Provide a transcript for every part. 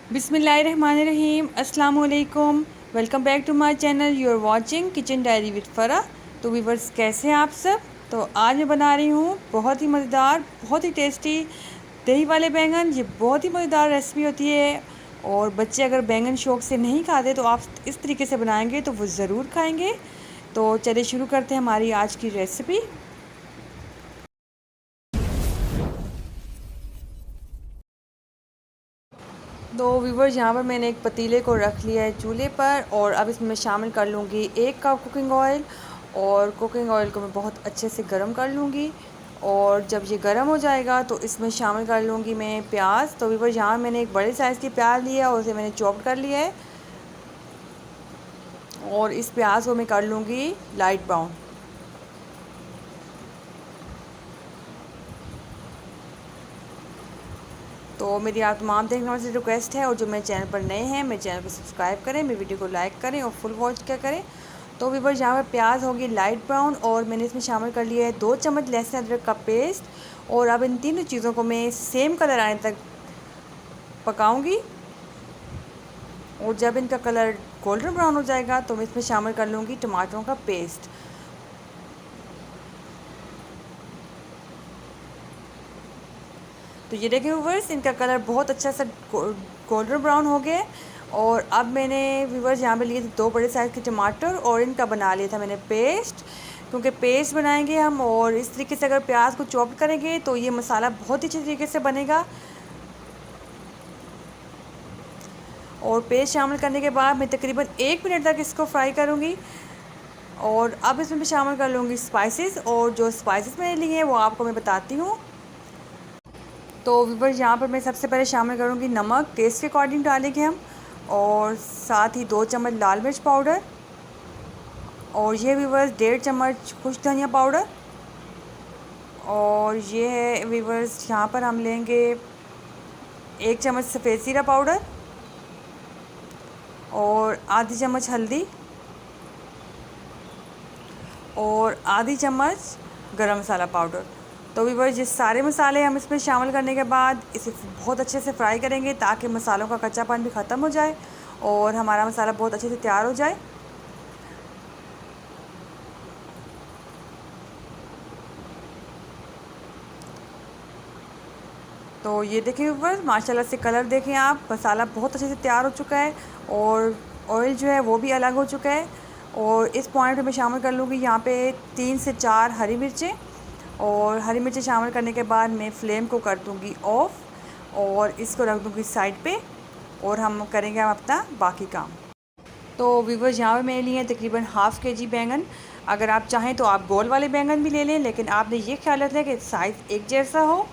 बिस्मिल्लाहिर्रहमानिर्रहीम अस्सलाम वालेकुम। Welcome back to my channel. You are watching kitchen diary with Farah. तो वीवर्स, कैसे हैं आप सब? तो आज मैं बना रही हूँ बहुत ही मज़ेदार, बहुत ही टेस्टी दही वाले बैंगन। ये बहुत ही मज़ेदार रेसिपी होती है और बच्चे अगर बैंगन शौक़ से नहीं खाते तो आप इस तरीके से बनाएंगे तो वो ज़रूर खाएंगे। तो चलिए शुरू करते हैं हमारी आज की रेसिपी। तो व्यूवर्स, यहाँ पर मैंने एक पतीले को रख लिया है चूल्हे पर और अब इसमें मैं शामिल कर लूँगी 1 कप कुकिंग ऑयल। और कुकिंग ऑयल को मैं बहुत अच्छे से गर्म कर लूँगी और जब ये गर्म हो जाएगा तो इसमें शामिल कर लूँगी मैं प्याज। तो व्यूवर्स, यहाँ मैंने एक बड़े साइज़ की प्याज लिया और उसे मैंने चॉप कर लिया है और इस प्याज को मैं कर लूँगी लाइट ब्राउन। तो मेरी आप तमाम देखने वालों से रिक्वेस्ट है और जो मेरे चैनल पर नए हैं मेरे चैनल को सब्सक्राइब करें, मेरी वीडियो को लाइक करें और फुल वॉच क्या करें। तो व्यूअर्स, यहाँ पर प्याज होगी लाइट ब्राउन और मैंने इसमें शामिल कर लिया है 2 चम्मच लहसुन अदरक का पेस्ट। और अब इन तीनों चीज़ों को मैं सेम कलर आने तक पकाऊंगी और जब इनका कलर गोल्डन ब्राउन हो जाएगा तो मैं इसमें शामिल कर लूँगी टमाटरों का पेस्ट। तो ये देखिए व्यूवर्स, इनका कलर बहुत अच्छा सा गोल्डन ब्राउन हो गया। और अब मैंने व्यूवर्स यहाँ पे लिए थे 2 बड़े साइज़ के टमाटर और इनका बना लिया था मैंने पेस्ट, क्योंकि पेस्ट बनाएंगे हम और इस तरीके से अगर प्याज को चॉप करेंगे तो ये मसाला बहुत ही अच्छे तरीके से बनेगा। और पेस्ट शामिल करने के बाद मैं तकरीबन 1 मिनट तक इसको फ्राई करूँगी। और अब इसमें मैं शामिल कर लूँगी स्पाइसेस, और जो स्पाइसेस मैंने लिए हैं वो आपको मैं बताती हूँ। तो व्यूवर्स, यहाँ पर मैं सबसे पहले शामिल करूँगी नमक, टेस्ट के अकॉर्डिंग डालेंगे हम, और साथ ही 2 चम्मच लाल मिर्च पाउडर, और ये व्यूवर्स 1.5 चम्मच खुश्क धनिया पाउडर, और ये है व्यूवर्स यहाँ पर हम लेंगे 1 चम्मच सफ़ेद ज़ीरा पाउडर, और आधी चम्मच हल्दी, और आधी चम्मच गरम मसाला पाउडर। तो व्यूवर्स, ये सारे मसाले हम इसमें शामिल करने के बाद इसे बहुत अच्छे से फ्राई करेंगे ताकि मसालों का कच्चापन भी ख़त्म हो जाए और हमारा मसाला बहुत अच्छे से तैयार हो जाए। तो ये देखें व्यूवर्स, माशाल्लाह से कलर देखें आप, मसाला बहुत अच्छे से तैयार हो चुका है और ऑयल जो है वो भी अलग हो चुका है। और इस पॉइंट पे मैं शामिल कर लूँगी यहाँ पे 3 से 4 हरी मिर्चें, और हरी मिर्चें शामिल करने के बाद मैं फ्लेम को कर दूँगी ऑफ़ और इसको रख दूँगी साइड पे और हम करेंगे अपना बाकी काम। तो व्यूवर्स, यहाँ पे मैंने लिए हैं तकरीबन ½ kg बैंगन। अगर आप चाहें तो आप गोल वाले बैंगन भी ले लें, लेकिन आपने ये ख्याल रखना है कि साइज़ एक जैसा हो।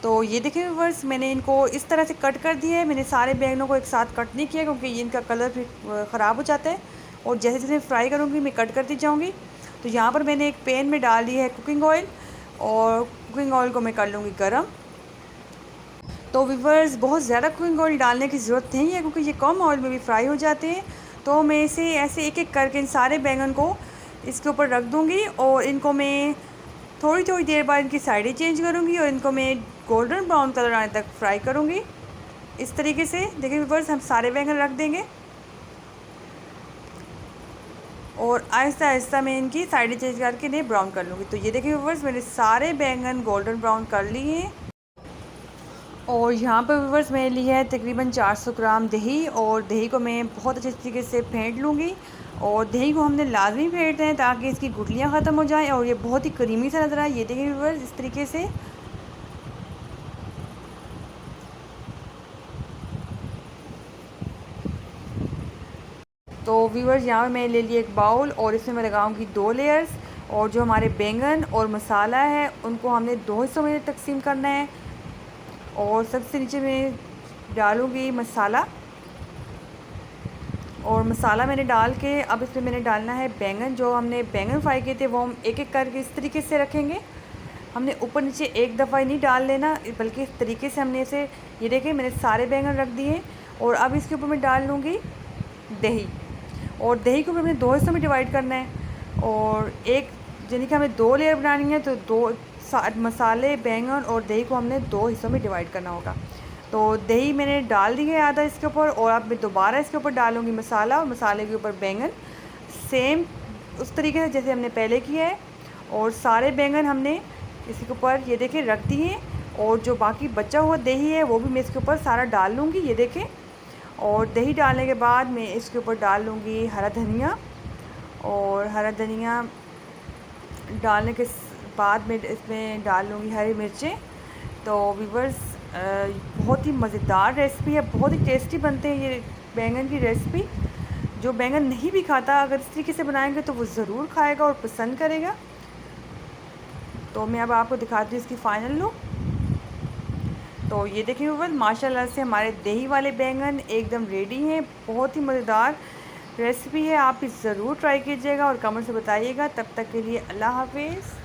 तो ये देखिए व्यूवर्स, मैंने इनको इस तरह से कट कर दिया है। मैंने सारे बैंगनों को एक साथ कट नहीं किया क्योंकि ये इनका कलर फिर ख़राब हो जाता है, और जैसे जैसे फ्राई करूँगी मैं कट करती जाऊँगी। तो यहाँ पर मैंने एक पैन में डाल दिया है कुकिंग ऑयल, और कुकिंग ऑयल को मैं कर लूँगी गर्म। तो व्यूवर्स, बहुत ज़्यादा कुकिंग ऑयल डालने की ज़रूरत नहीं है क्योंकि ये कम ऑयल में भी फ्राई हो जाते हैं। तो मैं इसे ऐसे एक एक करके इन सारे बैंगन को इसके ऊपर रख दूँगी और इनको मैं थोड़ी थोड़ी देर बाद इनकी साइडें चेंज करूँगी और इनको मैं गोल्डन ब्राउन कलर आने तक फ्राई करूँगी। इस तरीके से देखिए व्यूवर्स, हम सारे बैंगन रख देंगे और आहिस्ता आहिस्ता मैं इनकी साइडें चेंज करके इन्हें ब्राउन कर लूँगी। तो ये देखिए व्यूवर्स, मैंने सारे बैंगन गोल्डन ब्राउन कर लिए हैं। और यहाँ पर व्यूवर्स मैंने लिया है तकरीबन 400 ग्राम दही, और दही को मैं बहुत अच्छे तरीके से फेंट लूँगी। और दही को हमने लाजमी फेंटना है ताकि इसकी गुठलियाँ ख़त्म हो जाएं और ये बहुत ही क्रीमी सा नज़र आए। ये देखिए व्यूवर्स, इस तरीके से। तो व्यूवर्स, यहाँ पर मैंने ले लिया एक बाउल और इसमें मैं लगाऊंगी 2 लेयर्स, और जो हमारे बैंगन और मसाला है उनको हमने 2 हिस्सों में तकसीम करना है। और सबसे नीचे मैं डालूँगी मसाला, और मसाला मैंने डाल के अब इसमें मैंने डालना है बैंगन। जो हमने बैंगन फ्राई किए थे वो हम एक एक करके इस तरीके से रखेंगे। हमने ऊपर नीचे एक दफ़ा ही नहीं डाल लेना, बल्कि इस तरीके से हमने इसे, ये देखें मैंने सारे बैंगन रख दिए। और अब इसके ऊपर मैं डाल लूँगी दही, और दही को भी हमने 2 हिस्सों में डिवाइड करना है। और एक यानी कि हमें 2 लेयर बनानी है तो 2 मसाले, बैंगन और दही को हमने 2 हिस्सों में डिवाइड करना होगा। तो दही मैंने डाल दी है आधा इसके ऊपर, और अब मैं दोबारा इसके ऊपर डालूँगी मसाला, और मसाले के ऊपर बैंगन सेम उस तरीके से जैसे हमने पहले किया है। और सारे बैंगन हमने इसके ऊपर ये देखें रख दिए, और जो बाकी बचा हुआ दही है वो भी मैं इसके ऊपर सारा डाल लूँगी, ये देखें। और दही डालने के बाद मैं इसके ऊपर डाल लूँगी हरा धनिया, और हरा धनिया डालने के बाद में इसमें डाल लूँगी हरी मिर्चें। तो व्यूअर्स बहुत ही मज़ेदार रेसिपी है, बहुत ही टेस्टी बनते हैं ये बैंगन की रेसिपी। जो बैंगन नहीं भी खाता अगर इस तरीके से बनाएंगे तो वो ज़रूर खाएगा और पसंद करेगा। तो मैं अब आपको दिखाती हूँ इसकी फ़ाइनल लुक। तो ये देखिए व्यूअर्स माशाल्लाह से हमारे दही वाले बैंगन एकदम रेडी हैं। बहुत ही मज़ेदार रेसिपी है, आप भी ज़रूर ट्राई कीजिएगा और कमेंट से बताइएगा। तब तक के लिए अल्लाह हाफिज़।